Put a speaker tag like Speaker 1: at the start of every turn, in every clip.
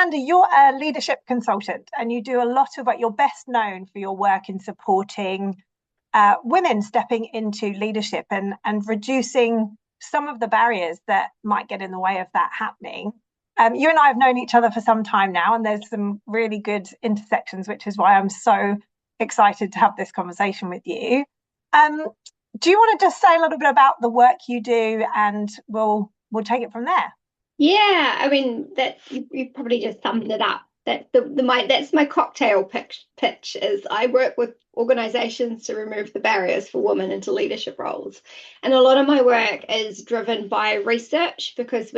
Speaker 1: Amanda, you're a leadership consultant and you do a lot of what you're best known for your work in supporting women stepping into leadership and reducing some of the barriers that might get in the way of that happening. You and I have known each other for some time now, and there's some really good intersections, which is why I'm so excited to have this conversation with you. Do you want to just say a little bit about the work you do, and we'll take it from there?
Speaker 2: Yeah, I mean that you probably just summed it up. That's my cocktail pitch is I work with organizations to remove the barriers for women into leadership roles. And a lot of my work is driven by research because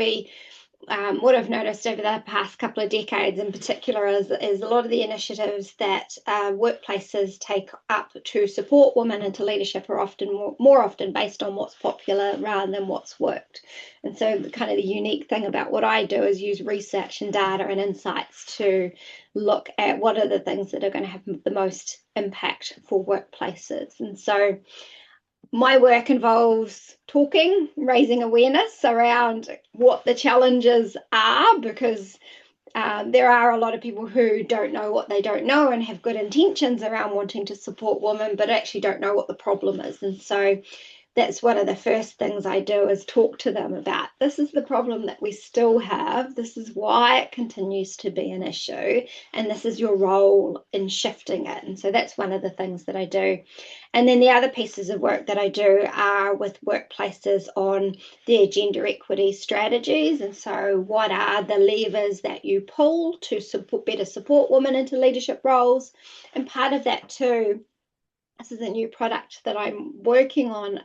Speaker 2: what I've noticed over the past couple of decades in particular is a lot of the initiatives that workplaces take up to support women into leadership are often more often based on what's popular rather than what's worked. And so kind of the unique thing about what I do is use research and data and insights to look at what are the things that are going to have the most impact for workplaces. And so my work involves talking, raising awareness around what the challenges are, because there are a lot of people who don't know what they don't know and have good intentions around wanting to support women, but actually don't know what the problem is. And so that's one of the first things I do is talk to them about this is the problem that we still have. This is why it continues to be an issue. And this is your role in shifting it. And so that's one of the things that I do. And then the other pieces of work that I do are with workplaces on their gender equity strategies. And so what are the levers that you pull to better support women into leadership roles? And part of that too, this is a new product that I'm working on,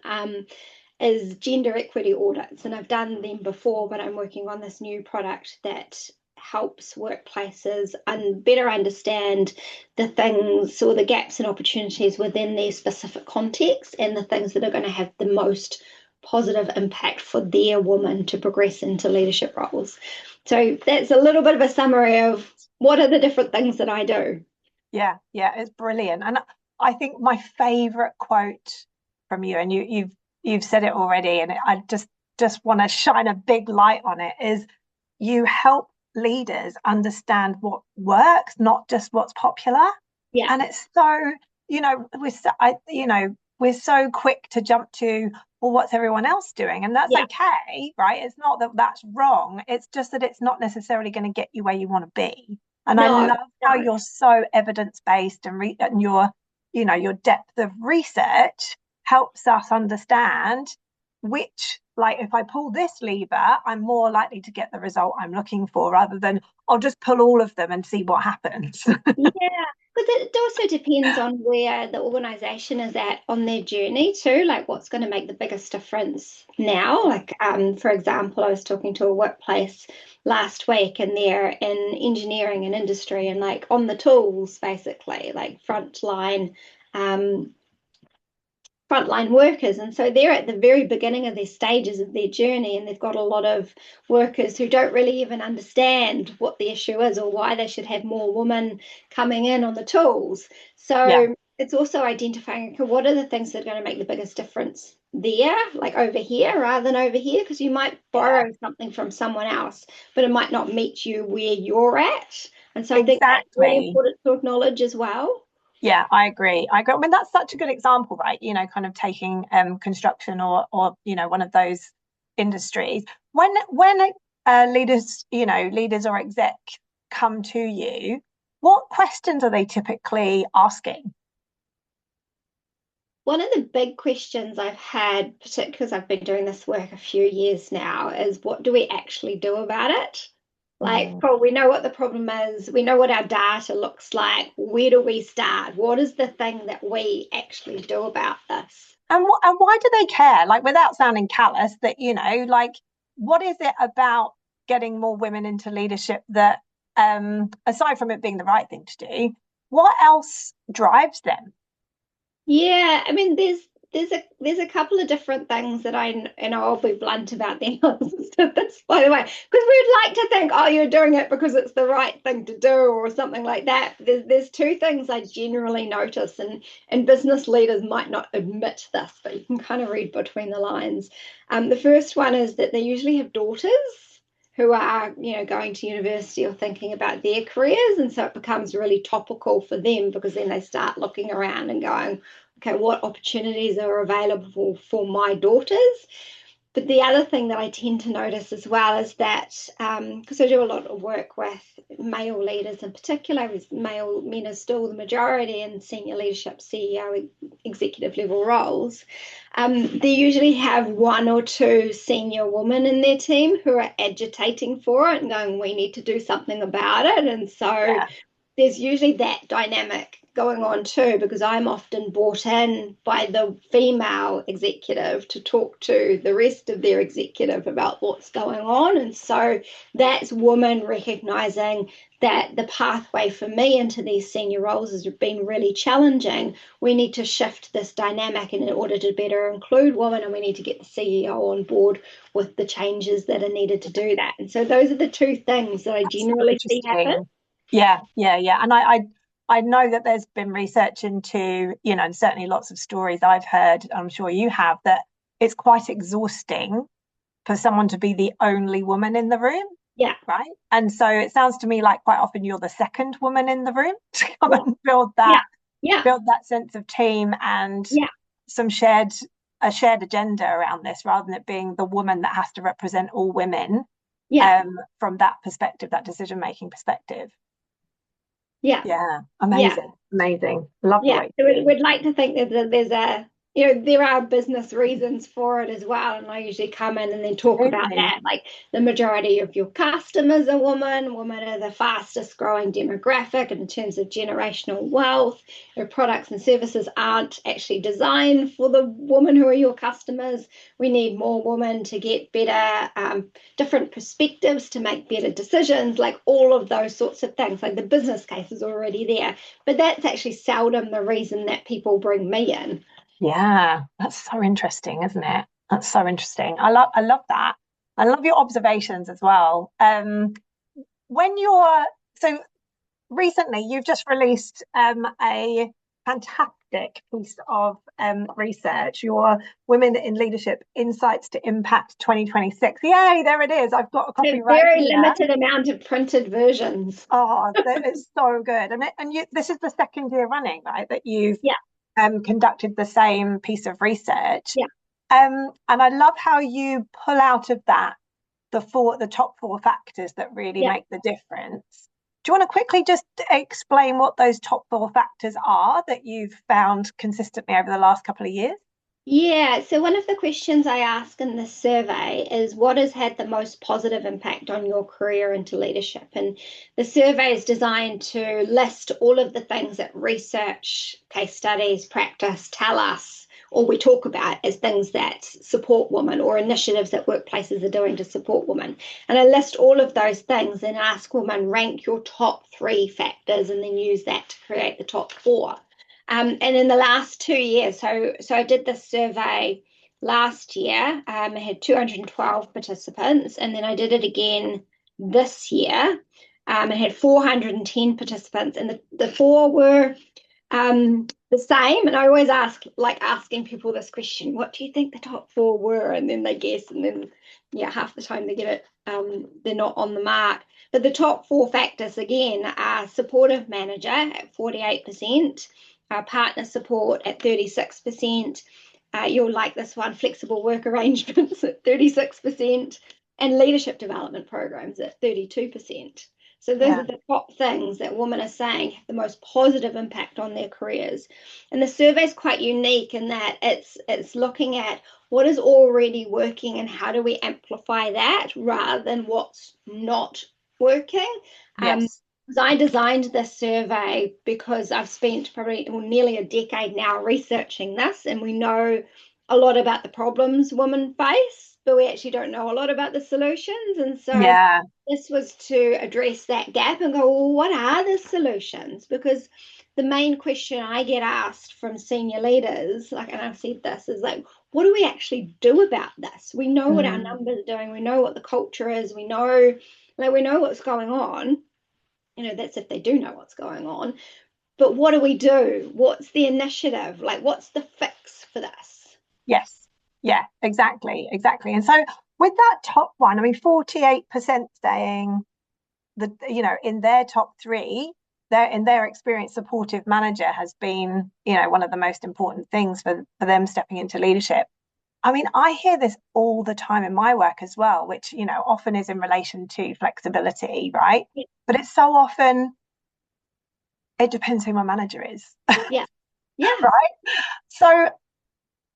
Speaker 2: is gender equity audits. And I've done them before, but I'm working on this new product that helps workplaces better understand the things or the gaps and opportunities within their specific context and the things that are going to have the most positive impact for their women to progress into leadership roles. So that's a little bit of a summary of what are the different things that I do.
Speaker 1: Yeah, it's brilliant. And I think my favorite quote from you, and you've said it already, and I just want to shine a big light on it, is you help leaders understand what works, not just what's popular.
Speaker 2: Yeah.
Speaker 1: And it's so, we're so quick to jump to, well, what's everyone else doing? And that's
Speaker 2: Yeah.
Speaker 1: okay, right? It's not that that's wrong. It's just that it's not necessarily going to get you where you want to be. And I
Speaker 2: No,
Speaker 1: love how you're so evidence-based and your depth of research helps us understand which, like, if I pull this lever, I'm more likely to get the result I'm looking for, rather than I'll just pull all of them and see what happens.
Speaker 2: Yeah, because it also depends on where the organization is at on their journey too, like what's going to make the biggest difference now. Like, for example, I was talking to a workplace last week and they're in engineering and industry and like on the tools, basically, like um, frontline workers. And so they're at the very beginning of their stages of their journey, and they've got a lot of workers who don't really even understand what the issue is or why they should have more women coming in on the tools.
Speaker 1: Yeah,
Speaker 2: So it's also identifying, okay, what are the things that are going to make the biggest difference there, like over here rather than over here, because you might
Speaker 1: yeah,
Speaker 2: borrow something from someone else, but it might not meet you where you're at. And so I think that's really
Speaker 1: exactly.
Speaker 2: important to acknowledge as well.
Speaker 1: Yeah, I agree. I mean, that's such a good example, right? Kind of taking construction or one of those industries. When leaders or exec come to you, what questions are they typically asking?
Speaker 2: One of the big questions I've had, particularly because I've been doing this work a few years now, is what do we actually do about it? Like,
Speaker 1: Mm.
Speaker 2: cool, we know what the problem is, we know what our data looks like. Where do we start? What is the thing that we actually do about this?
Speaker 1: And why do they care? Like, without sounding callous, that like, what is it about getting more women into leadership that, aside from it being the right thing to do, what else drives them?
Speaker 2: Yeah, I mean, there's a couple of different things that and I'll be blunt about the analysis of this, by the way, because we'd like to think, oh, you're doing it because it's the right thing to do or something like that. There's two things I generally notice, and business leaders might not admit this, but you can kind of read between the lines. The first one is that they usually have daughters who are, going to university or thinking about their careers. And so it becomes really topical for them, because then they start looking around and going, okay, what opportunities are available for my daughters? But the other thing that I tend to notice as well is that, because I do a lot of work with male leaders in particular, as male men are still the majority in senior leadership, CEO, executive level roles, they usually have one or two senior women in their team who are agitating for it and going, we need to do something about it. And so there's usually that dynamic going on too, because I'm often brought in by the female executive to talk to the rest of their executive about what's going on. And so that's women recognizing that the pathway for me into these senior roles has been really challenging. We need to shift this dynamic in order to better include women, and we need to get the CEO on board with the changes that are needed to do that. And so those are the two things that I generally see happen.
Speaker 1: Yeah. And I know that there's been research into, and certainly lots of stories I've heard, I'm sure you have, that it's quite exhausting for someone to be the only woman in the room.
Speaker 2: Yeah.
Speaker 1: Right. And so it sounds to me like quite often you're the second woman in the room to come and build that sense of team and a shared agenda around this, rather than it being the woman that has to represent all women. From that perspective, that decision-making perspective. Amazing. Love the way.
Speaker 2: So we'd like to think that there's there are business reasons for it as well, and I usually come in and then talk about that, like the majority of your customers are women are the fastest growing demographic in terms of generational wealth. Your products and services aren't actually designed for the women who are your customers. We need more women to get better, different perspectives, to make better decisions, like all of those sorts of things. Like the business case is already there, but that's actually seldom the reason that people bring me in.
Speaker 1: Yeah, that's so interesting, isn't it? That's so interesting. I love that. I love your observations as well. So recently you've just released a fantastic piece of research, your Women in Leadership Insights to Impact 2026. Yay, there it is. I've got a copy right here.
Speaker 2: Very limited amount of printed versions.
Speaker 1: Oh, that is so good. And this is the second year running, right, that you've conducted the same piece of research. And I love how you pull out of that the top four factors that really make the difference. Do you want to quickly just explain what those top four factors are that you've found consistently over the last couple of years?
Speaker 2: Yeah, so one of the questions I ask in this survey is what has had the most positive impact on your career into leadership? And the survey is designed to list all of the things that research, case studies, practice tell us, or we talk about as things that support women, or initiatives that workplaces are doing to support women. And I list all of those things and ask women, rank your top three factors, and then use that to create the top four. And in the last 2 years, so I did this survey last year. I had 212 participants, and then I did it again this year. I had 410 participants, and the four were the same. And I always asking people this question: what do you think the top four were? And then they guess, and then half the time they get it. They're not on the mark. But the top four factors again are supportive manager at 48%. Partner support at 36%. You'll like this one, flexible work arrangements at 36%, and leadership development programs at 32%. So those are the top things that women are saying have the most positive impact on their careers. And the survey is quite unique in that it's looking at what is already working and how do we amplify that rather than what's not working. I designed this survey because I've spent probably nearly a decade now researching this, and we know a lot about the problems women face, but we actually don't know a lot about the solutions. And so this was to address that gap and go, well, what are the solutions? Because the main question I get asked from senior leaders, and I've said this, is like, what do we actually do about this? We know what our numbers are doing. We know what the culture is. We know what's going on. That's if they do know what's going on. But what do we do? What's the initiative? Like, what's the fix for this?
Speaker 1: Yes. Yeah, exactly. And so with that top one, I mean, 48% saying that, in their top three, in their experience, supportive manager has been, one of the most important things for them stepping into leadership. I mean, I hear this all the time in my work as well, which, often is in relation to flexibility, right?
Speaker 2: Yeah.
Speaker 1: But it's so often, it depends who my manager is.
Speaker 2: Yeah. Yeah.
Speaker 1: Right. So,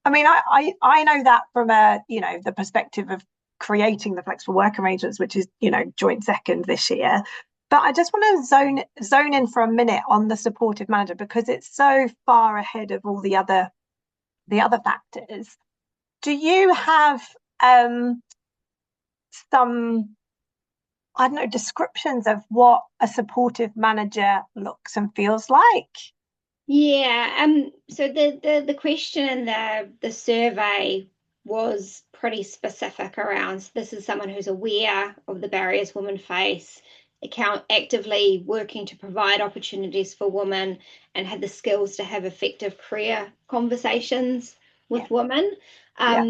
Speaker 1: I mean, I know that from the perspective of creating the flexible work arrangements, which is, joint second this year. But I just want to zone in for a minute on the supportive manager because it's so far ahead of all the other factors. Do you have some, I don't know, descriptions of what a supportive manager looks and feels like?
Speaker 2: Yeah, so the question in the survey was pretty specific around this is someone who's aware of the barriers women face, actively working to provide opportunities for women and have the skills to have effective career conversations
Speaker 1: Yeah,
Speaker 2: with women.
Speaker 1: yeah,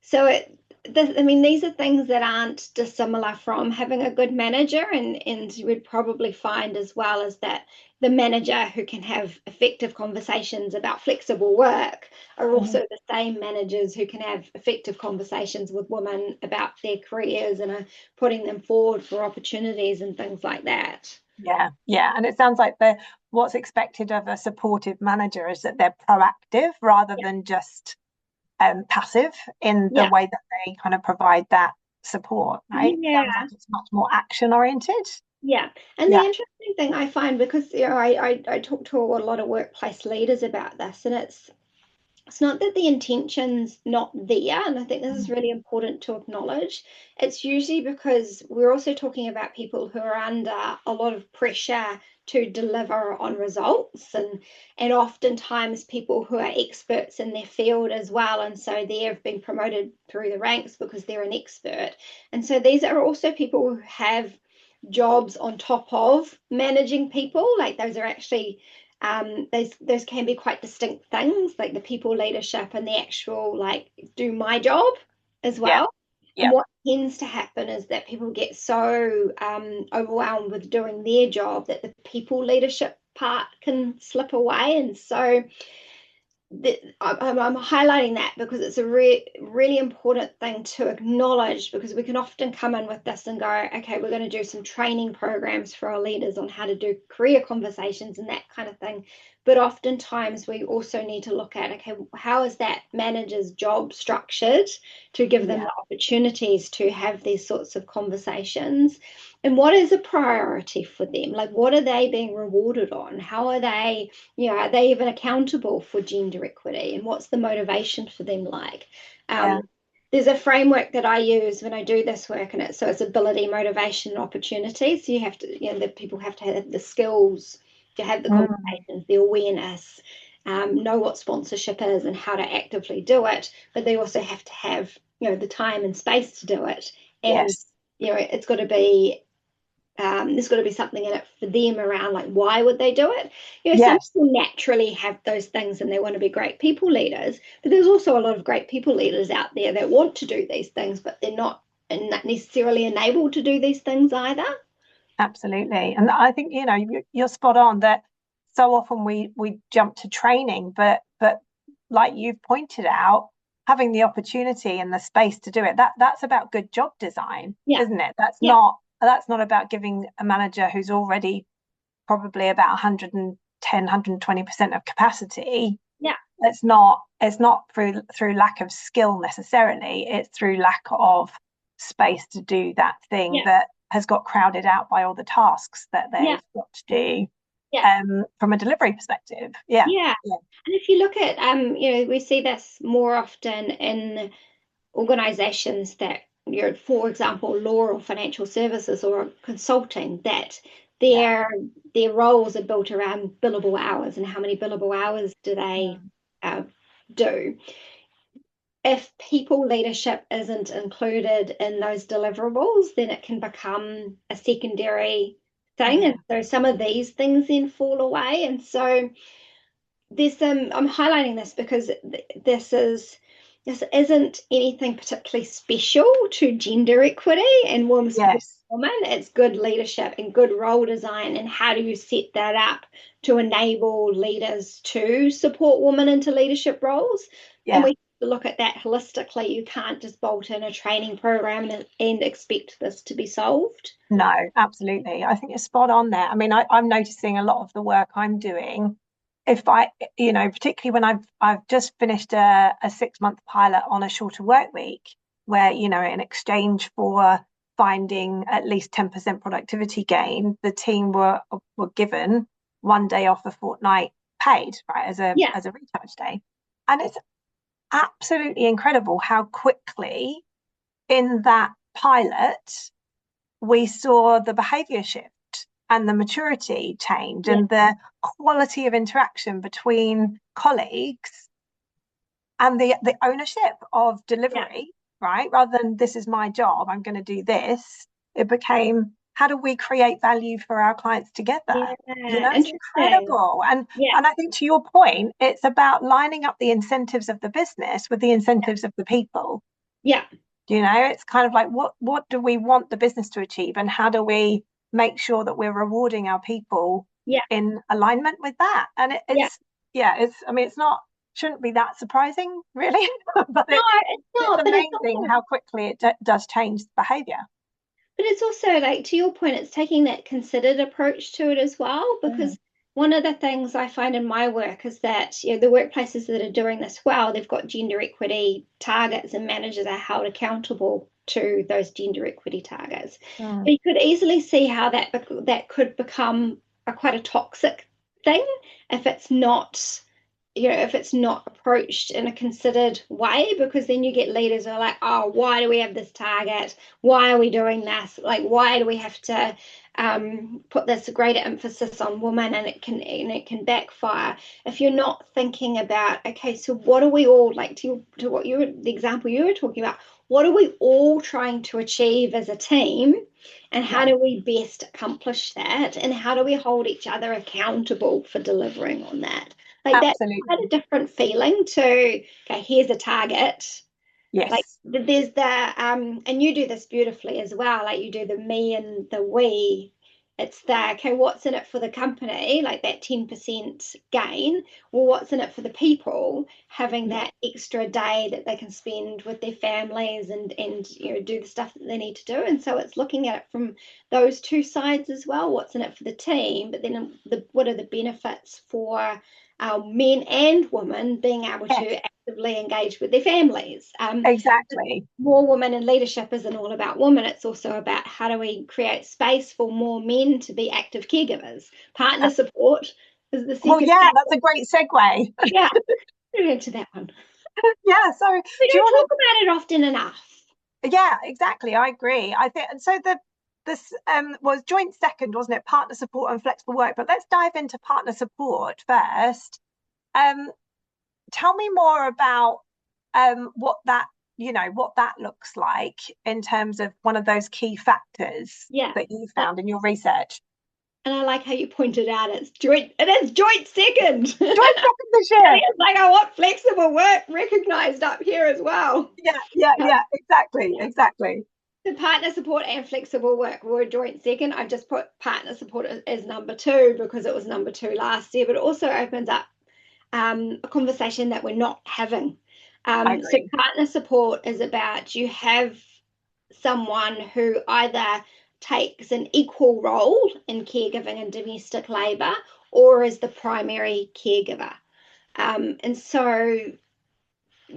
Speaker 2: So I mean, these are things that aren't dissimilar from having a good manager, and you would probably find as well as that the manager who can have effective conversations about flexible work are also
Speaker 1: mhm,
Speaker 2: the same managers who can have effective conversations with women about their careers and are putting them forward for opportunities and things like that.
Speaker 1: yeah, yeah. And it sounds like what's expected of a supportive manager is that they're proactive rather
Speaker 2: Yeah.
Speaker 1: than just passive in the
Speaker 2: Yeah.
Speaker 1: way that they kind of provide that support, right? Sounds like
Speaker 2: Yeah.
Speaker 1: it's much more action oriented.
Speaker 2: Yeah, and the
Speaker 1: Yeah,
Speaker 2: interesting thing I find, because I talk to a lot of workplace leaders about this, and it's not that the intention's not there, and I think this is
Speaker 1: mm,
Speaker 2: really important to acknowledge. It's usually because we're also talking about people who are under a lot of pressure to deliver on results, and oftentimes people who are experts in their field as well, and so they have been promoted through the ranks because they're an expert. And so these are also people who have jobs on top of managing people. Like those are actually those can be quite distinct things, like the people leadership and the actual like do my job as
Speaker 1: yeah,
Speaker 2: well. And
Speaker 1: yeah,
Speaker 2: what tends to happen is that people get so overwhelmed with doing their job that the people leadership part can slip away. And so I'm highlighting that because it's a really important thing to acknowledge, because we can often come in with this and go, okay, we're going to do some training programs for our leaders on how to do career conversations and that kind of thing. But oftentimes we also need to look at, okay, how is that manager's job structured to give them
Speaker 1: yeah,
Speaker 2: the opportunities to have these sorts of conversations? And what is a priority for them? Like, what are they being rewarded on? How are they, are they even accountable for gender equity? And what's the motivation for them like?
Speaker 1: yeah,
Speaker 2: Um, there's a framework that I use when I do this work, and it's ability, motivation, and opportunity. So you have to, the people have to have the skills to have the
Speaker 1: mm,
Speaker 2: conversations, the awareness, know what sponsorship is and how to actively do it, but they also have to have, the time and space to do it. And,
Speaker 1: yes,
Speaker 2: it's got to be there's got to be something in it for them around like why would they do it. Some
Speaker 1: yes,
Speaker 2: people naturally have those things and they want to be great people leaders, but there's also a lot of great people leaders out there that want to do these things, but they're not necessarily enabled to do these things either.
Speaker 1: absolutely. And I think, you're spot on that so often we jump to training, but like you've pointed out, having the opportunity and the space to do it, that's about good job design,
Speaker 2: Yeah.
Speaker 1: isn't it? That's
Speaker 2: Yeah.
Speaker 1: not that's not about giving a manager who's already probably about 110, 120% of capacity.
Speaker 2: Yeah.
Speaker 1: It's not through lack of skill necessarily. It's through lack of space to do that thing
Speaker 2: Yeah.
Speaker 1: that has got crowded out by all the tasks that
Speaker 2: Yeah.
Speaker 1: they've got to do
Speaker 2: Yeah.
Speaker 1: from a delivery perspective. Yeah,
Speaker 2: Yeah.
Speaker 1: yeah,
Speaker 2: And if you look at we see this more often in organizations that, for example, law or financial services or consulting, that
Speaker 1: yeah,
Speaker 2: their roles are built around billable hours and how many billable hours do they
Speaker 1: mm,
Speaker 2: uh, do. If people leadership isn't included in those deliverables, then it can become a secondary thing.
Speaker 1: yeah,
Speaker 2: And so some of these things then fall away. And so I'm highlighting this because this is this isn't anything particularly special to gender equity and women.
Speaker 1: Yes.
Speaker 2: It's good leadership and good role design. And how do you set that up to enable leaders to support women into leadership roles? And
Speaker 1: Yeah.
Speaker 2: we look at that holistically. You can't just bolt in a training program and expect this to be solved.
Speaker 1: No, absolutely. I think you're spot on there. I mean, I'm noticing a lot of the work I'm doing. If I, particularly when I've just finished a 6-month pilot on a shorter work week, where, in exchange for finding at least 10% productivity gain, the team were given 1 day off a fortnight paid, right,
Speaker 2: Yeah,
Speaker 1: as a recharge day. And it's absolutely incredible how quickly in that pilot we saw the behaviour shift and the maturity change
Speaker 2: yeah,
Speaker 1: and the quality of interaction between colleagues and the ownership of
Speaker 2: yeah,
Speaker 1: delivery, right? Rather than this is my job, I'm going to do this, it became how do we create value for our clients together?
Speaker 2: yeah.
Speaker 1: It's
Speaker 2: Interesting.
Speaker 1: incredible. And
Speaker 2: Yeah,
Speaker 1: and I think to your point, it's about lining up the incentives of the business with the incentives of the people.
Speaker 2: yeah,
Speaker 1: It's kind of like what do we want the business to achieve, and how do we make sure that we're rewarding our people
Speaker 2: yeah,
Speaker 1: in alignment with that? And
Speaker 2: yeah.
Speaker 1: I mean, it's not shouldn't be that surprising, really, but
Speaker 2: No,
Speaker 1: it's
Speaker 2: it's
Speaker 1: it's
Speaker 2: not, but it's
Speaker 1: amazing
Speaker 2: also
Speaker 1: how quickly it does change behavior.
Speaker 2: But it's also like to your point, it's taking that considered approach to it as well.
Speaker 1: Mm.
Speaker 2: Because one of the things I find in my work is that the workplaces that are doing this well, they've got gender equity targets and managers are held accountable to those gender equity targets.
Speaker 1: Mm.
Speaker 2: But you could easily see how that could become quite a toxic thing if it's not if it's not approached in a considered way, because then you get leaders who are like, oh, why do we have this target? Why are we doing this? Like, why do we have to put this greater emphasis on women? And it can backfire if you're not thinking about, okay, so what are we all like to what the example you were talking about? What are we all trying to achieve as a team? And how
Speaker 1: Yeah,
Speaker 2: do we best accomplish that? And how do we hold each other accountable for delivering on that? Like that's quite a
Speaker 1: absolutely.
Speaker 2: different feeling to, okay, here's a target. Like
Speaker 1: Yes.
Speaker 2: there's the and you do this beautifully as well. Like you do the me and the we. It's the, okay, what's in it for the company, like that 10% gain. Well, what's in it for the people having
Speaker 1: Yeah.
Speaker 2: that extra day that they can spend with their families and do the stuff that they need to do. And so it's looking at it from those two sides as well. What's in it for the team, but then what are the benefits for men and women being able
Speaker 1: Yes.
Speaker 2: to actively engage with their families.
Speaker 1: Exactly.
Speaker 2: More women in leadership isn't all about women. It's also about how do we create space for more men to be active caregivers. Partner support is the
Speaker 1: Well,
Speaker 2: second
Speaker 1: yeah,
Speaker 2: thing.
Speaker 1: that's a great segue.
Speaker 2: Yeah, get into that one.
Speaker 1: Yeah. So,
Speaker 2: We
Speaker 1: do you
Speaker 2: don't
Speaker 1: want
Speaker 2: talk about it often enough.
Speaker 1: Yeah, exactly. I agree. I think, and so this was joint second, wasn't it? Partner support and flexible work. But let's dive into partner support first. Um, Tell me more about what that looks like in terms of one of those key factors
Speaker 2: Yeah.
Speaker 1: that you found in your research.
Speaker 2: And I like how you pointed out it's joint. It is joint second.
Speaker 1: Joint second this year.
Speaker 2: It's like I want flexible work recognized up here as well.
Speaker 1: Yeah, yeah, yeah. Exactly, exactly.
Speaker 2: The partner support and flexible work were a joint second. I just put partner support as number two because it was number two last year, but it also opens up a conversation that we're not having.
Speaker 1: I
Speaker 2: So
Speaker 1: agree.
Speaker 2: partner support is about you have someone who either takes an equal role in caregiving and domestic labour or is the primary caregiver. And so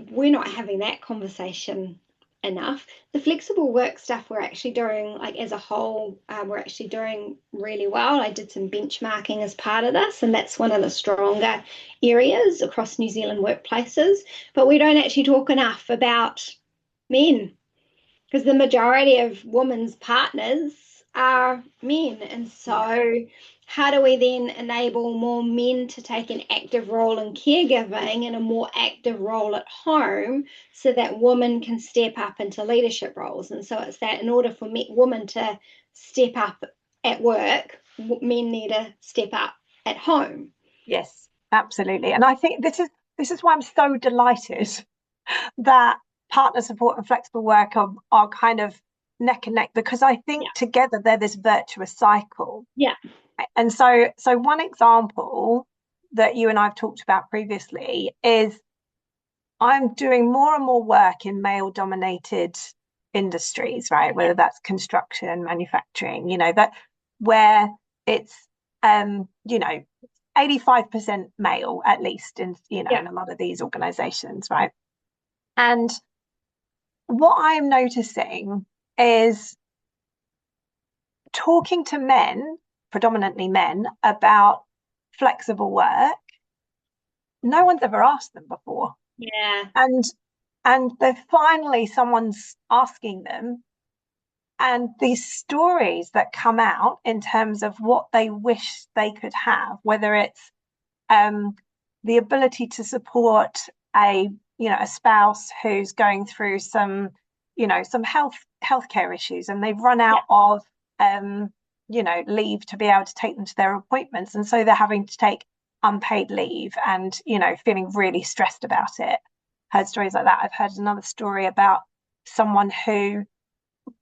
Speaker 2: we're not having that conversation enough. The flexible work stuff we're actually doing, like as a whole, we're actually doing really well. I did some benchmarking as part of this, and that's one of the stronger areas across New Zealand workplaces. But we don't actually talk enough about men because the majority of women's partners are men. And
Speaker 1: Yeah.
Speaker 2: so, how do we then enable more men to take an active role in caregiving and a more active role at home so that women can step up into leadership roles? And so, it's that in order for women to step up at work, men need to step up at home.
Speaker 1: Yes, absolutely. And I think this is why I'm so delighted that partner support and flexible work are kind of neck and neck, because I think
Speaker 2: Yeah.
Speaker 1: together they're this virtuous cycle.
Speaker 2: Yeah.
Speaker 1: And so one example that you and I've talked about previously is I'm doing more and more work in male dominated industries, right? Whether that's construction, manufacturing, that where it's 85% male at least in
Speaker 2: Yeah.
Speaker 1: in a lot of these organizations, right? And what I'm noticing is talking to men, predominantly men, about flexible work, no one's ever asked them before.
Speaker 2: Yeah.
Speaker 1: And they're finally someone's asking them, and these stories that come out in terms of what they wish they could have, whether it's um, the ability to support a spouse who's going through some some healthcare issues, and they've run out of leave to be able to take them to their appointments, and so they're having to take unpaid leave and feeling really stressed about it. Heard stories like that. I've heard another story about someone who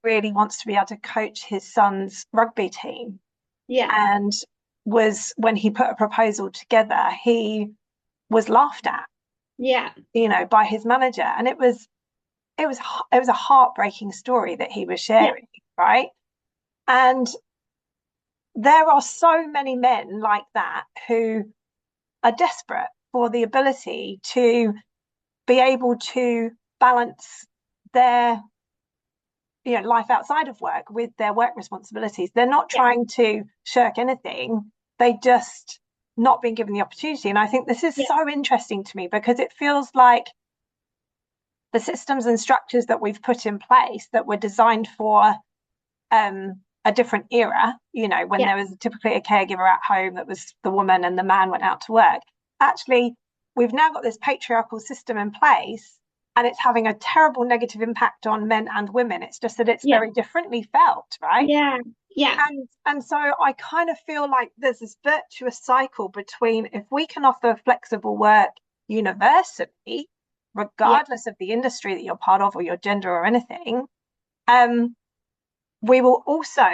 Speaker 1: really wants to be able to coach his son's rugby team,
Speaker 2: Yeah.
Speaker 1: and was when he put a proposal together, he was laughed at,
Speaker 2: Yeah.
Speaker 1: by his manager, and it was a heartbreaking story that he was
Speaker 2: Yeah.
Speaker 1: sharing, right? And there are so many men like that who are desperate for the ability to be able to balance their life outside of work with their work responsibilities. They're not
Speaker 2: Yeah.
Speaker 1: trying to shirk anything, they just not being given the opportunity. And I think this is
Speaker 2: Yeah.
Speaker 1: so interesting to me, because it feels like the systems and structures that we've put in place that were designed for a different era, when
Speaker 2: Yeah.
Speaker 1: there was typically a caregiver at home that was the woman and the man went out to work. Actually, we've now got this patriarchal system in place, and it's having a terrible negative impact on men and women. It's just that it's
Speaker 2: Yeah.
Speaker 1: very differently felt, right?
Speaker 2: Yeah. Yeah.
Speaker 1: And so I kind of feel like there's this virtuous cycle between, if we can offer flexible work universally,
Speaker 2: Yeah.
Speaker 1: regardless of the industry that you're part of or your gender or anything, um, we will also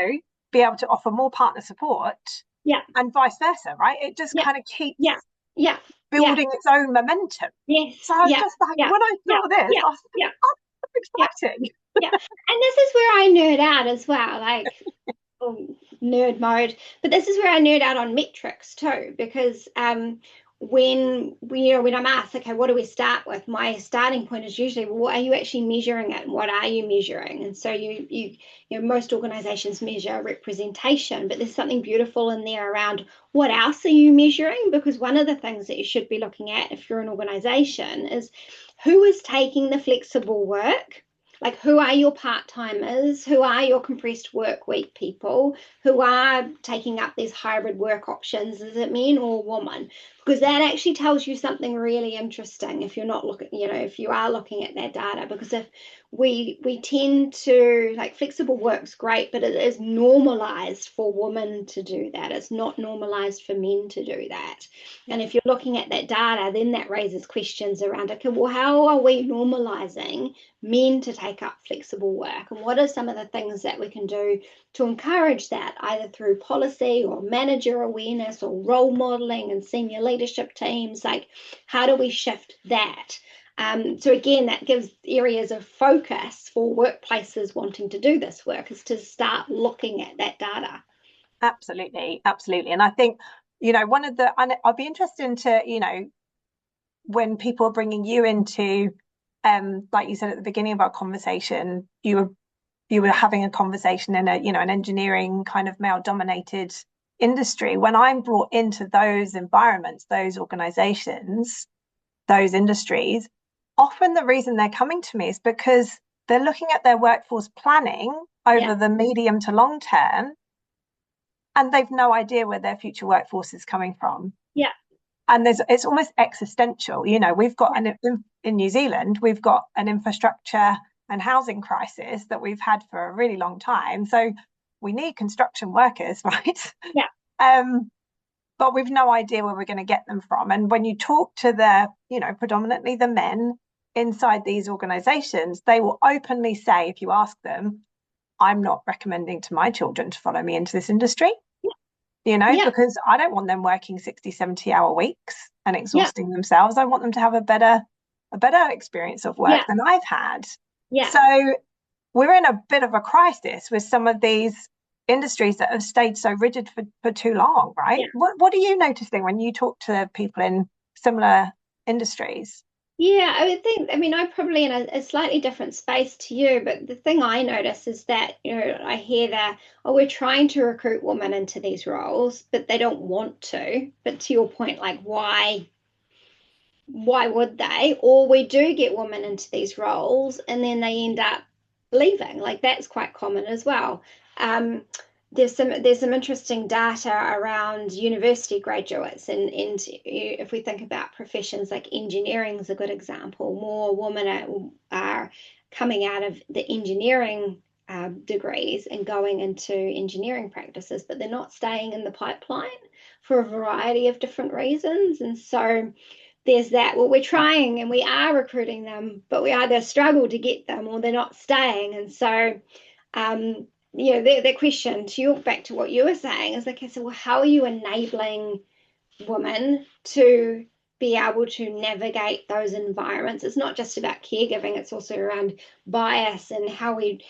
Speaker 1: be able to offer more partner support,
Speaker 2: Yeah.
Speaker 1: and vice versa, right? It just
Speaker 2: Yeah.
Speaker 1: kind of keeps
Speaker 2: Yeah. Yeah. Yeah.
Speaker 1: building its own momentum.
Speaker 2: Yes.
Speaker 1: So I was
Speaker 2: Yeah.
Speaker 1: just like,
Speaker 2: Yeah.
Speaker 1: when I
Speaker 2: Yeah.
Speaker 1: saw this,
Speaker 2: Yeah.
Speaker 1: I was like,
Speaker 2: Yeah.
Speaker 1: oh,
Speaker 2: Yeah.
Speaker 1: that's exciting.
Speaker 2: Yeah. And this is where I nerd out as well. Like, nerd mode. But this is where I nerd out on metrics too, because when I'm asked, okay, what do we start with? My starting point is usually, well, what are you actually measuring it, and what are you measuring? And so most organizations measure representation, but there's something beautiful in there around what else are you measuring? Because one of the things that you should be looking at if you're an organization is who is taking the flexible work. Like, who are your part-timers? Who are your compressed work week people? Who are taking up these hybrid work options? Is it men or woman? Because that actually tells you something really interesting if you're not looking, if you are looking at that data. Because if we tend to, like, flexible work's great, but it is normalized for women to do that. It's not normalized for men to do that. And if you're looking at that data, then that raises questions around, okay, well, how are we normalizing men to take up flexible work? And what are some of the things that we can do to encourage that, either through policy or manager awareness or role modeling and senior leadership teams? Like, how do we shift that? So again, that gives areas of focus for workplaces wanting to do this work, is to start looking at that data.
Speaker 1: Absolutely, absolutely. And I think, one of the, and I'll be interested into, when people are bringing you into, like you said at the beginning of our conversation, you were having a conversation in an engineering kind of male dominated industry. When I'm brought into those environments, those organizations, those industries, often the reason they're coming to me is because they're looking at their workforce planning over the medium to long term, and they've no idea where their future workforce is coming from.
Speaker 2: Yeah.
Speaker 1: And it's almost existential. We've got in New Zealand, we've got an infrastructure and housing crisis that we've had for a really long time. So we need construction workers, right?
Speaker 2: Yeah.
Speaker 1: But we've no idea where we're going to get them from. And when you talk to predominantly the men inside these organizations, they will openly say, if you ask them, I'm not recommending to my children to follow me into this industry,
Speaker 2: Yeah.
Speaker 1: because I don't want them working 60, 70-hour weeks and
Speaker 2: Yeah.
Speaker 1: exhausting themselves. I want them to have a better experience of work
Speaker 2: Yeah.
Speaker 1: than I've had.
Speaker 2: Yeah.
Speaker 1: So we're in a bit of a crisis with some of these industries that have stayed so rigid for too long, right?
Speaker 2: Yeah.
Speaker 1: What are you noticing when you talk to people in similar industries?
Speaker 2: Yeah, I would think, I mean, I'm probably in a slightly different space to you, but the thing I notice is that, I hear that, oh, we're trying to recruit women into these roles, but they don't want to. But to your point, like, why would they? Or we do get women into these roles and then they end up leaving. Like that's quite common as well. Um, there's some interesting data around university graduates, and if we think about professions like engineering is a good example. More women are coming out of the engineering degrees and going into engineering practices, but they're not staying in the pipeline for a variety of different reasons. And so there's that. Well, we're trying and we are recruiting them, but we either struggle to get them or they're not staying. And so, that question to you, back to what you were saying, is like, okay, so how are you enabling women to be able to navigate those environments? It's not just about caregiving, it's also around bias and how we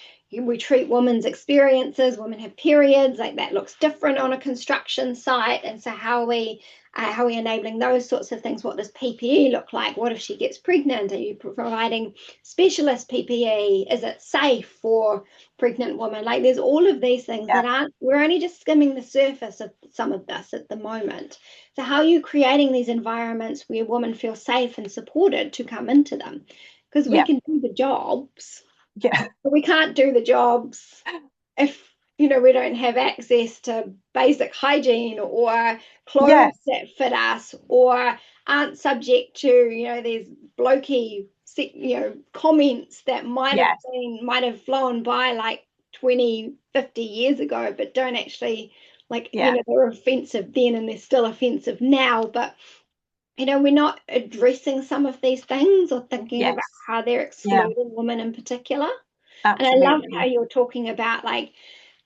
Speaker 2: treat women's experiences. Women have periods, like that looks different on a construction site. And so how are we enabling those sorts of things? What does PPE look like? What if she gets pregnant? Are you providing specialist PPE? Is it safe for pregnant women? Like there's all of these things
Speaker 1: Yeah,
Speaker 2: we're only just skimming the surface of some of this at the moment. So how are you creating these environments where women feel safe and supported to come into them? Because we
Speaker 1: yeah,
Speaker 2: can do the jobs,
Speaker 1: yeah,
Speaker 2: but we can't do the jobs if we don't have access to basic hygiene or clothes
Speaker 1: yes,
Speaker 2: that fit us or aren't subject to these blokey comments that
Speaker 1: yes,
Speaker 2: might have flown by like 20, 50 years ago, but don't actually, like,
Speaker 1: yeah,
Speaker 2: they were offensive then and they're still offensive now. But we're not addressing some of these things or thinking about
Speaker 1: yes,
Speaker 2: how they're
Speaker 1: yeah,
Speaker 2: excluding women in particular. And I love how
Speaker 1: absolutely.
Speaker 2: you're talking about, like,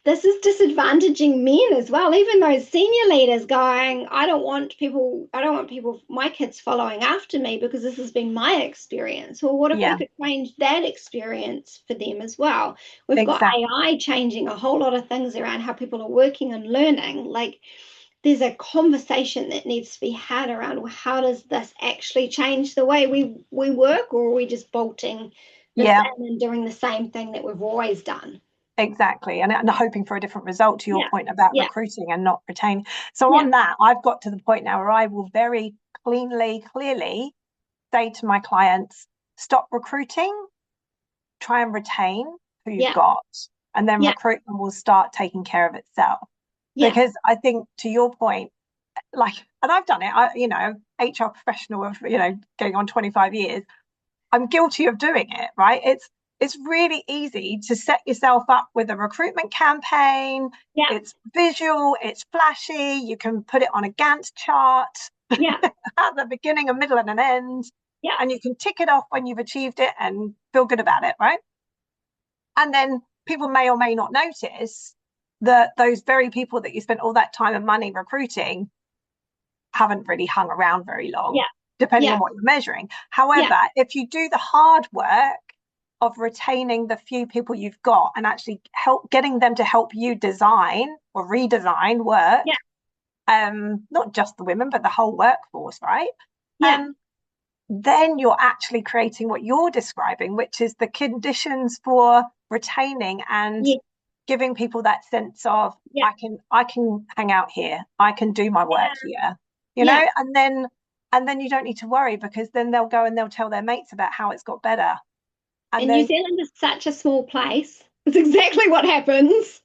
Speaker 2: this is disadvantaging men as well. Even those senior leaders going, I don't want people, my kids following after me because this has been my experience. Well, what if we
Speaker 1: Yeah,
Speaker 2: could change that experience for them as well? We've got
Speaker 1: exactly.
Speaker 2: AI changing a whole lot of things around how people are working and learning. Like, there's a conversation that needs to be had around, well, how does this actually change the way we work, or are we just bolting this
Speaker 1: Yeah,
Speaker 2: in and doing the same thing that we've always done?
Speaker 1: exactly. And hoping for a different result, to your
Speaker 2: Yeah,
Speaker 1: point about
Speaker 2: yeah,
Speaker 1: recruiting and not retaining. So
Speaker 2: yeah,
Speaker 1: on that, I've got to the point now where I will very clearly say to my clients, stop recruiting, try and retain who you've
Speaker 2: yeah,
Speaker 1: got, and then
Speaker 2: yeah,
Speaker 1: recruitment will start taking care of itself.
Speaker 2: yeah,
Speaker 1: Because I think, to your point, like, and I've done it, HR professional of, going on 25 years, I'm guilty of doing it, right? It's really easy to set yourself up with a recruitment campaign.
Speaker 2: yeah,
Speaker 1: It's visual, it's flashy, you can put it on a Gantt chart
Speaker 2: yeah,
Speaker 1: at the beginning, a middle, and an end,
Speaker 2: yeah.
Speaker 1: and you can tick it off when you've achieved it and feel good about it, right? And then people may or may not notice that those very people that you spent all that time and money recruiting haven't really hung around very long,
Speaker 2: Yeah,
Speaker 1: depending
Speaker 2: yeah,
Speaker 1: on what you're measuring.
Speaker 2: yeah,
Speaker 1: However, if you do the hard work of retaining the few people you've got and actually getting them to help you design or redesign work,
Speaker 2: yeah,
Speaker 1: not just the women, but the whole workforce, right?
Speaker 2: yeah,
Speaker 1: Um, then you're actually creating what you're describing, which is the conditions for retaining and
Speaker 2: yeah,
Speaker 1: giving people that sense of,
Speaker 2: yeah,
Speaker 1: I can hang out here, I can do my work
Speaker 2: yeah,
Speaker 1: here,
Speaker 2: yeah.
Speaker 1: and then you don't need to worry, because then they'll go and they'll tell their mates about how it's got better. And
Speaker 2: And New
Speaker 1: then,
Speaker 2: Zealand is such a small place. It's exactly what happens.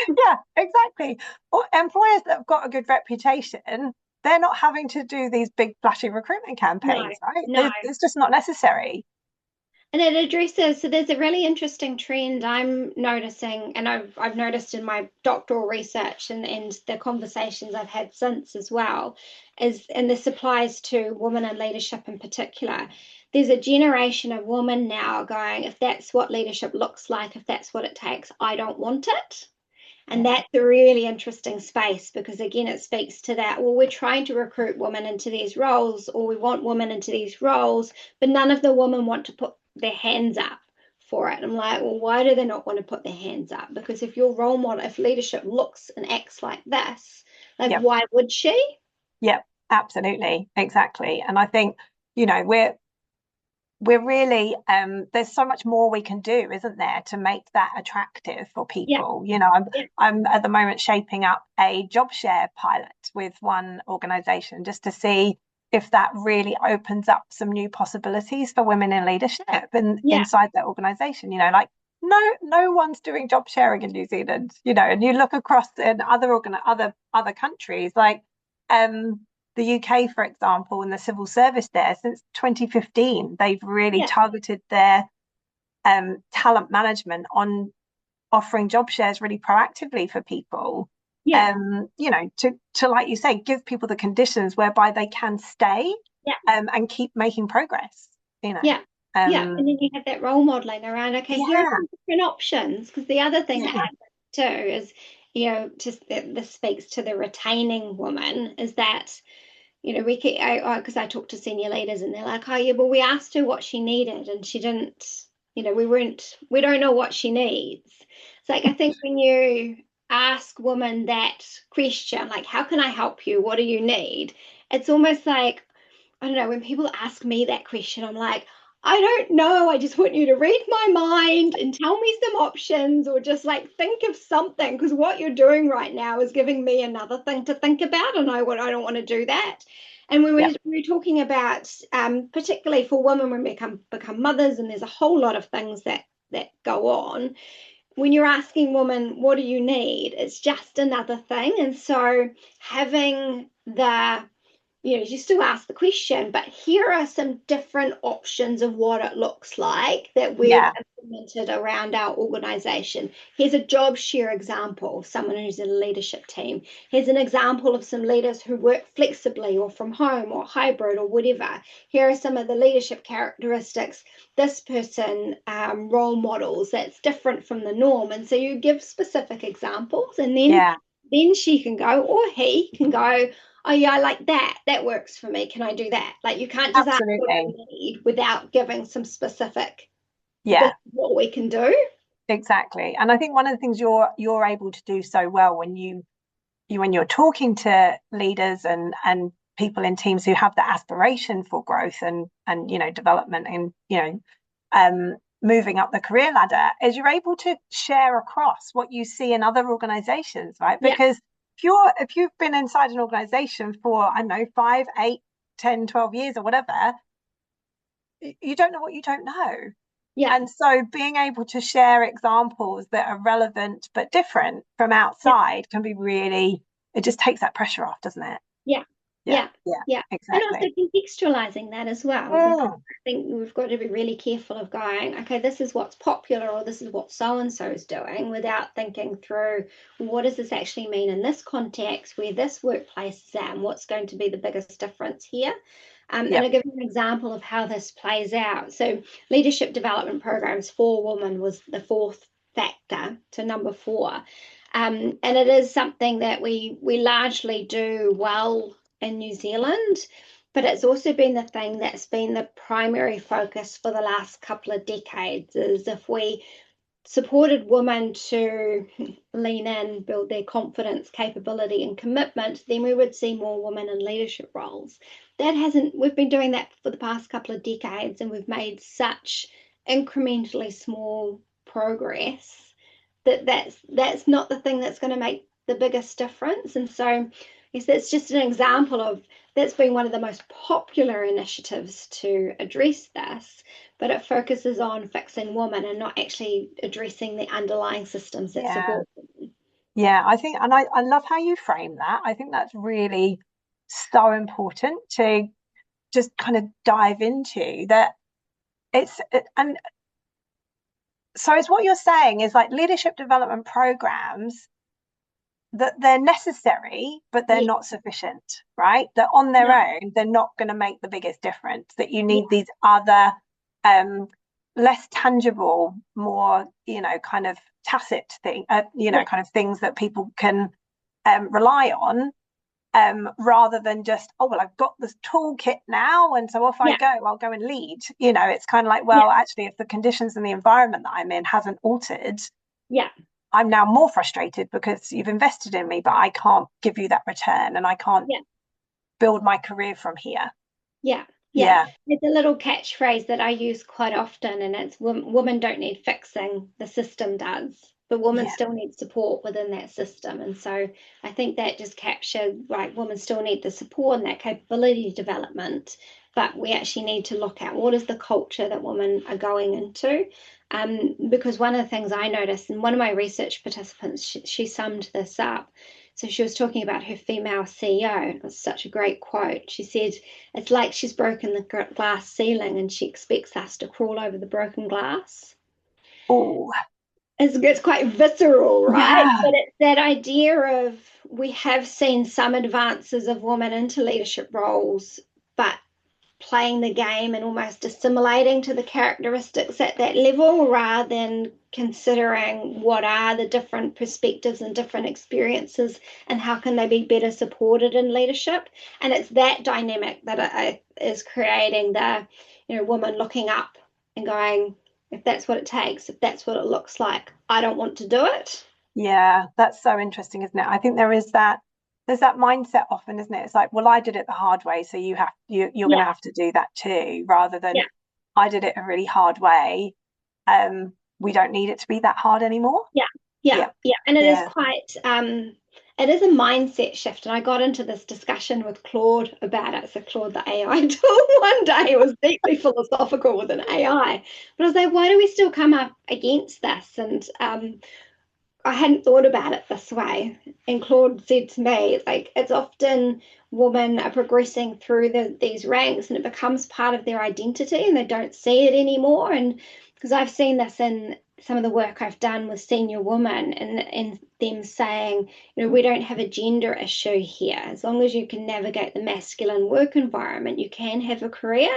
Speaker 1: yeah, exactly. Or employers that have got a good reputation, they're not having to do these big flashy recruitment
Speaker 2: No,
Speaker 1: campaigns, right?
Speaker 2: no.
Speaker 1: It's just not necessary.
Speaker 2: And it addresses, so there's a really interesting trend I'm noticing, and I've noticed in my doctoral research and the conversations I've had since as well, and this applies to women in leadership in particular. there's a generation of women now going, if that's what leadership looks like, if that's what it takes, I don't want it. And
Speaker 1: Yeah.
Speaker 2: that's a really interesting space because, again, it speaks to that. Well, we're trying to recruit women into these roles, or we want women into these roles, but none of the women want to put their hands up for it. And I'm like, well, why do they not want to put their hands up? Because if your role model, if leadership looks and acts like this, like,
Speaker 1: Yep.
Speaker 2: why would she?
Speaker 1: Yep. Absolutely. Exactly. And I think, we're really there's so much more we can do, isn't there, to make that attractive for
Speaker 2: Yeah,
Speaker 1: people.
Speaker 2: yeah,
Speaker 1: I'm at the moment shaping up a job share pilot with one organization just to see if that really opens up some new possibilities for women in leadership and
Speaker 2: yeah,
Speaker 1: inside their organization. Like no one's doing job sharing in New Zealand, and you look across in other countries like the UK, for example, in the civil service there, since 2015, they've really
Speaker 2: yeah,
Speaker 1: targeted their talent management on offering job shares really proactively for people.
Speaker 2: yeah,
Speaker 1: To like you say, give people the conditions whereby they can stay
Speaker 2: yeah,
Speaker 1: and keep making progress. You know,
Speaker 2: yeah, yeah.
Speaker 1: um,
Speaker 2: And then you have that role modeling around, okay, here are
Speaker 1: yeah,
Speaker 2: some different options. Because the other thing that
Speaker 1: yeah,
Speaker 2: happens too is, just that this speaks to the retaining woman, is that, we can, because I talk to senior leaders and they're like, oh yeah, well, we asked her what she needed and she didn't, we don't know what she needs. It's like, I think when you ask women that question, like, how can I help you? What do you need? It's almost like, I don't know, when people ask me that question, I'm like, I don't know. I just want you to read my mind and tell me some options, or just like think of something, because what you're doing right now is giving me another thing to think about, and I don't want to do that. And when
Speaker 1: yeah,
Speaker 2: we're talking about, particularly for women when we become mothers, and there's a whole lot of things that go on. When you're asking women, what do you need? It's just another thing. And so having you still ask the question, but here are some different options of what it looks like that we've
Speaker 1: yeah,
Speaker 2: implemented around our organization. Here's a job share example, someone who's in a leadership team. Here's an example of some leaders who work flexibly or from home or hybrid or whatever. Here are some of the leadership characteristics this person role models that's different from the norm. And so you give specific examples, and
Speaker 1: yeah,
Speaker 2: then she can go, or he can go, oh yeah, I like that. That works for me. Can I do that? Like, you can't just ask what
Speaker 1: absolutely.
Speaker 2: you need without giving some specific, this
Speaker 1: Yeah,
Speaker 2: is what we can do.
Speaker 1: exactly. And I think one of the things you're able to do so well when you're talking to leaders and people in teams who have the aspiration for growth and development and moving up the career ladder, is you're able to share across what you see in other organizations, right?
Speaker 2: Yeah,
Speaker 1: Because if you've been inside an organization for, I don't know, 5, 8, 10, 12 years or whatever, you don't know what you don't know.
Speaker 2: yeah,
Speaker 1: And so being able to share examples that are relevant but different from
Speaker 2: yeah,
Speaker 1: outside can be really, it just takes that pressure off, doesn't it?
Speaker 2: yeah,
Speaker 1: Yeah,
Speaker 2: yeah,
Speaker 1: yeah,
Speaker 2: yeah. And also
Speaker 1: exactly.
Speaker 2: contextualizing that as well, because
Speaker 1: Mm,
Speaker 2: I think we've got to be really careful of going, okay, this is what's popular, or this is what so and so is doing, without thinking through, what does this actually mean in this context, where this workplace is at, and what's going to be the biggest difference here. And
Speaker 1: yep,
Speaker 2: I'll give you an example of how this plays out. So, leadership development programs for women was the fourth factor to number four. And it is something that we largely do well in New Zealand, but it's also been the thing that's been the primary focus for the last couple of decades. Is if we supported women to lean in, build their confidence, capability, and commitment, then we would see more women in leadership roles. That hasn't, we've been doing that for the past couple of decades, and we've made such incrementally small progress that's not the thing that's going to make the biggest difference. And so I guess that's just an example of, that's been one of the most popular initiatives to address this, but it focuses on fixing women and not actually addressing the underlying systems that
Speaker 1: yeah,
Speaker 2: support them.
Speaker 1: yeah. I think, and I love how you frame that. I think that's really so important to just kind of dive into that. And so it's what you're saying is like leadership development programs that they're necessary, but they're
Speaker 2: Yeah,
Speaker 1: not sufficient, right? That on their
Speaker 2: no,
Speaker 1: own, they're not going to make the biggest difference, that you
Speaker 2: yeah,
Speaker 1: need these other um, less tangible, more, kind of tacit thing,
Speaker 2: yeah,
Speaker 1: kind of things that people can rely on, rather than just, oh, well, I've got this toolkit now. And so off I
Speaker 2: yeah,
Speaker 1: go, I'll go and lead. It's kind of like,
Speaker 2: yeah,
Speaker 1: well, actually, if the conditions and the environment that I'm in hasn't altered,
Speaker 2: yeah,
Speaker 1: I'm now more frustrated because you've invested in me, but I can't give you that return and I can't
Speaker 2: yeah.
Speaker 1: build my career from here.
Speaker 2: Yeah, yeah.
Speaker 1: Yeah.
Speaker 2: It's a little catchphrase that I use quite often, and it's women don't need fixing, the system does. But women
Speaker 1: Yeah.
Speaker 2: still need support within that system. And so I think that just captured, right, women still need the support and that capability development, but we actually need to look at what is the culture that women are going into. Because one of the things I noticed, and one of my research participants, she summed this up. So she was talking about her female CEO. It was such a great quote. She said, it's like she's broken the glass ceiling and she expects us to crawl over the broken glass.
Speaker 1: Oh,
Speaker 2: It's quite visceral, right?
Speaker 1: yeah.
Speaker 2: But it's that idea of we have seen some advances of women into leadership roles, but playing the game and almost assimilating to the characteristics at that level rather than considering what are the different perspectives and different experiences and how can they be better supported in leadership. And it's that dynamic that is creating the woman looking up and going, if that's what it takes, if that's what it looks like, I don't want to do it.
Speaker 1: Yeah. That's so interesting, isn't it? I think there's that mindset often, isn't it? It's like, well, I did it the hard way, so you're going to
Speaker 2: Yeah,
Speaker 1: have to do that too, rather than
Speaker 2: yeah,
Speaker 1: I did it a really hard way. We don't need it to be that hard anymore.
Speaker 2: yeah, yeah,
Speaker 1: Yeah.
Speaker 2: yeah. And it is
Speaker 1: Yeah.
Speaker 2: quite it is a mindset shift. And I got into this discussion with Claude about it. So Claude, the AI tool, one day it was deeply philosophical with an AI. But I was like, why do we still come up against this? And I hadn't thought about it this way. And Claude said to me, like, it's often women are progressing through these ranks and it becomes part of their identity and they don't see it anymore. And because I've seen this in some of the work I've done with senior women and them saying, we don't have a gender issue here. As long as you can navigate the masculine work environment, you can have a career.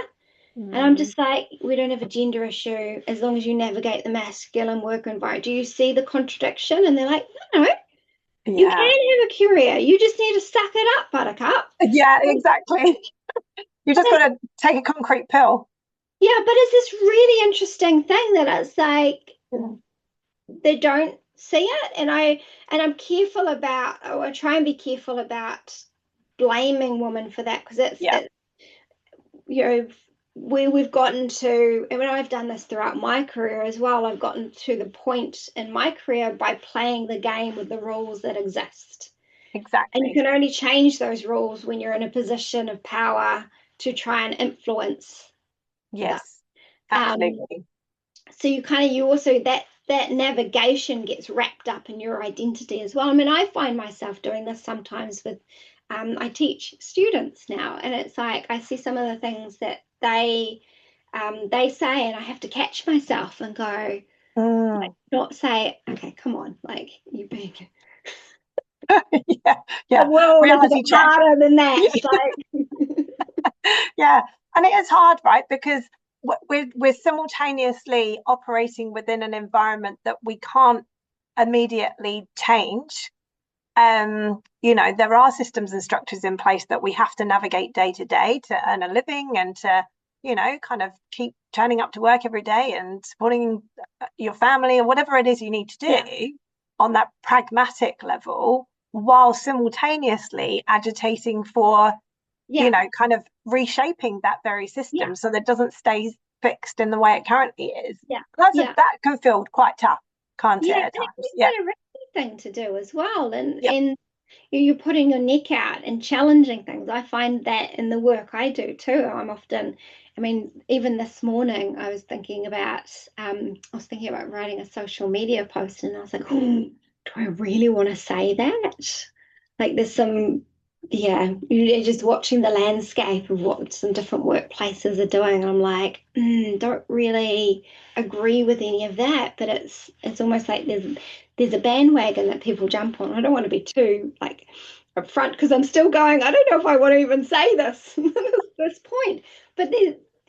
Speaker 2: And I'm
Speaker 1: Mm,
Speaker 2: just like, we don't have a gender issue as long as you navigate the masculine work environment. Do you see the contradiction? And they're like, no, you can
Speaker 1: yeah.
Speaker 2: have a career. You just need to suck it up, buttercup.
Speaker 1: Yeah, exactly. You just got to take a concrete pill.
Speaker 2: Yeah, but it's this really interesting thing that it's like they don't see it. And I'm careful about, or I try and be careful about blaming women for that because
Speaker 1: Yeah.
Speaker 2: you know, we've gotten to, and when I've done this throughout my career as well, I've gotten to the point in my career by playing the game with the rules that exist. And you
Speaker 1: Exactly.
Speaker 2: can only change those rules when you're in a position of power to try and influence them.
Speaker 1: Yes,
Speaker 2: Um,
Speaker 1: absolutely.
Speaker 2: so you also that navigation gets wrapped up in your identity as well. I mean, I find myself doing this sometimes with I teach students now, and it's like I see some of the things that they say, and I have to catch myself and go,
Speaker 1: Mm.
Speaker 2: not say, okay, come on, like you big.
Speaker 1: Yeah,
Speaker 2: The
Speaker 1: yeah.
Speaker 2: world is a bit
Speaker 1: Reality check.
Speaker 2: harder than that.
Speaker 1: Yeah,
Speaker 2: Like,
Speaker 1: yeah. And it is hard, right? Because we're simultaneously operating within an environment that we can't immediately change. There are systems and structures in place that we have to navigate day to day to earn a living and to, kind of keep turning up to work every day and supporting your family or whatever it is you need to
Speaker 2: yeah,
Speaker 1: do on that pragmatic level, while simultaneously agitating for,
Speaker 2: yeah,
Speaker 1: kind of reshaping that very
Speaker 2: yeah,
Speaker 1: system so that it doesn't stay fixed in the way it currently is.
Speaker 2: yeah, yeah.
Speaker 1: That can feel quite tough, can't it,
Speaker 2: Yeah,
Speaker 1: at
Speaker 2: and
Speaker 1: times?
Speaker 2: it's
Speaker 1: Yeah.
Speaker 2: quite a risky thing to do as well. And
Speaker 1: Yep.
Speaker 2: and you're putting your neck out and challenging things. I find that in the work I do too. I mean, even this morning I was thinking about writing a social media post and I was like, oh, do I really want to say that? Like there's some Yeah, you're just watching the landscape of what some different workplaces are doing. And I'm like, don't really agree with any of that, but it's almost like there's a bandwagon that people jump on. I don't want to be too like upfront because I'm still going, I don't know if I want to even say this at this point. But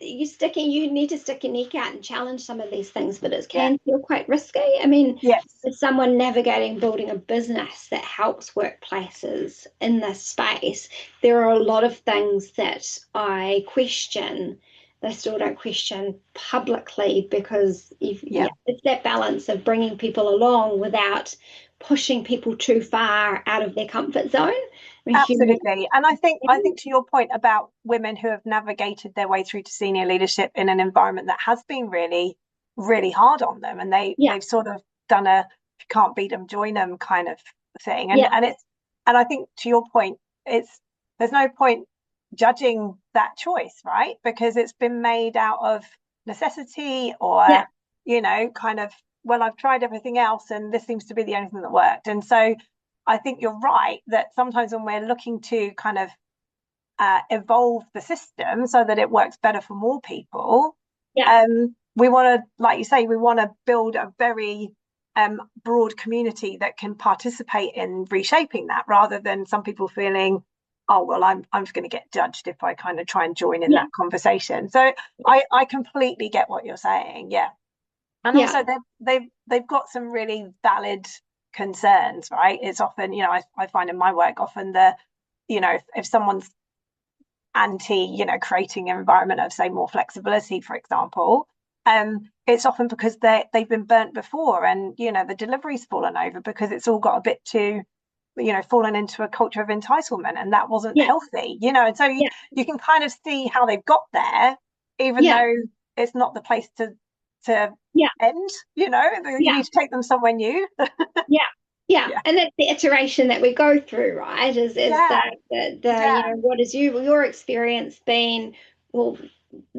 Speaker 2: you need to stick your neck out and challenge some of these things, but it
Speaker 1: Yeah.
Speaker 2: can feel quite risky. I mean,
Speaker 1: Yes.
Speaker 2: as someone navigating building a business that helps workplaces in this space, there are a lot of things that I question. I still don't question publicly because
Speaker 1: Yeah.
Speaker 2: it's that balance of bringing people along without pushing people too far out of their comfort zone. I mean, human.
Speaker 1: Absolutely. And I think to your point about women who have navigated their way through to senior leadership in an environment that has been really, really hard on them, and
Speaker 2: Yeah,
Speaker 1: they've sort of done a if you can't beat them, join them kind of thing.
Speaker 2: yeah,
Speaker 1: And I think to your point, it's there's no point judging that choice, right? Because it's been made out of necessity
Speaker 2: yeah,
Speaker 1: or, kind of, well, I've tried everything else and this seems to be the only thing that worked. And so I think you're right that sometimes when we're looking to kind of evolve the system so that it works better for more people,
Speaker 2: yeah,
Speaker 1: we want to, like you say, we want to build a very broad community that can participate in reshaping that, rather than some people feeling, oh well, I'm just going to get judged if I kind of try and join in
Speaker 2: yeah,
Speaker 1: that conversation. So I completely get what you're saying, yeah. And
Speaker 2: yeah,
Speaker 1: also they've got some really valid concerns, right? It's often, I find in my work often if someone's anti, creating an environment of, say, more flexibility, for example, it's often because they've been burnt before, and the delivery's fallen over because it's all got a bit too, fallen into a culture of entitlement, and that wasn't
Speaker 2: yeah,
Speaker 1: healthy, and so
Speaker 2: yeah,
Speaker 1: you can kind of see how they've got there, even
Speaker 2: yeah,
Speaker 1: though it's not the place to
Speaker 2: yeah,
Speaker 1: end, you
Speaker 2: yeah.
Speaker 1: need to take them somewhere new.
Speaker 2: Yeah, yeah,
Speaker 1: Yeah,
Speaker 2: and that's the iteration that we go through, right? Is
Speaker 1: yeah,
Speaker 2: the
Speaker 1: yeah,
Speaker 2: what is your experience been? Well,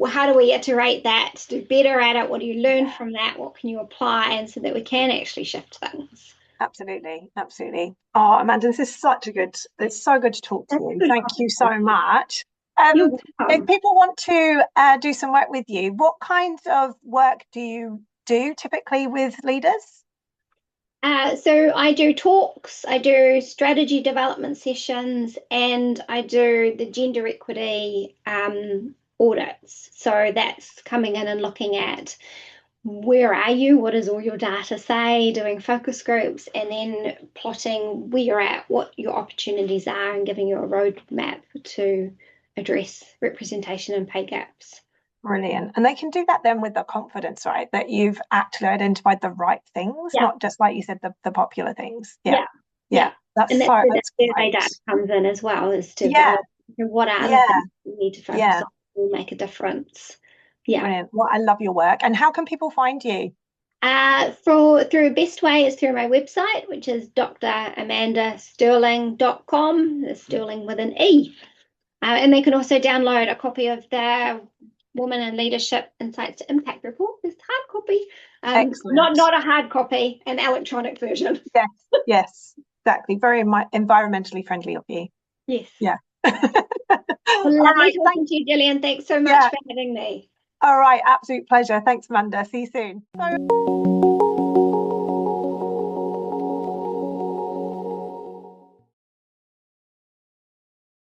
Speaker 2: how do we iterate that to do better at it? What do you learn
Speaker 1: yeah.
Speaker 2: from that? What can you apply, and so that we can actually shift things.
Speaker 1: Absolutely, absolutely. Oh, Amanda, this is it's so good to talk to
Speaker 2: That's
Speaker 1: you.
Speaker 2: a good
Speaker 1: Thank you so
Speaker 2: conversation.
Speaker 1: much.
Speaker 2: You're
Speaker 1: If
Speaker 2: welcome.
Speaker 1: people want to do some work with you, what kind of work do you do typically with leaders?
Speaker 2: So I do talks, I do strategy development sessions, and I do the gender equity audits. So that's coming in and looking at where are you, what does all your data say, doing focus groups, and then plotting where you're at, what your opportunities are, and giving you a roadmap to address representation and pay gaps.
Speaker 1: Brilliant. And they can do that then with the confidence, right? That you've actually identified the right things,
Speaker 2: Yeah,
Speaker 1: not just like you said, the popular things. Yeah.
Speaker 2: yeah,
Speaker 1: Yeah.
Speaker 2: yeah. And that's where the
Speaker 1: That's
Speaker 2: survey
Speaker 1: great.
Speaker 2: data comes in as well, as to
Speaker 1: Yeah.
Speaker 2: what are the
Speaker 1: Yeah.
Speaker 2: things we need to focus
Speaker 1: Yeah.
Speaker 2: on will make a difference. Yeah.
Speaker 1: Brilliant. Well, I love your work. And how can people find you?
Speaker 2: Through best way is through my website, which is dramandasterling.com, the Sterling with an E. And they can also download a copy of the Women in Leadership Insights to Impact report. It's hard copy,
Speaker 1: Excellent.
Speaker 2: not a hard copy, an electronic version.
Speaker 1: Yes, yes, exactly. Very environmentally friendly of you.
Speaker 2: Yes.
Speaker 1: Yeah.
Speaker 2: Well,
Speaker 1: All
Speaker 2: lovely
Speaker 1: right.
Speaker 2: talking to you, Gillian. Thanks so much
Speaker 1: Yeah.
Speaker 2: for having me.
Speaker 1: All right. Absolute pleasure. Thanks, Amanda. See you soon.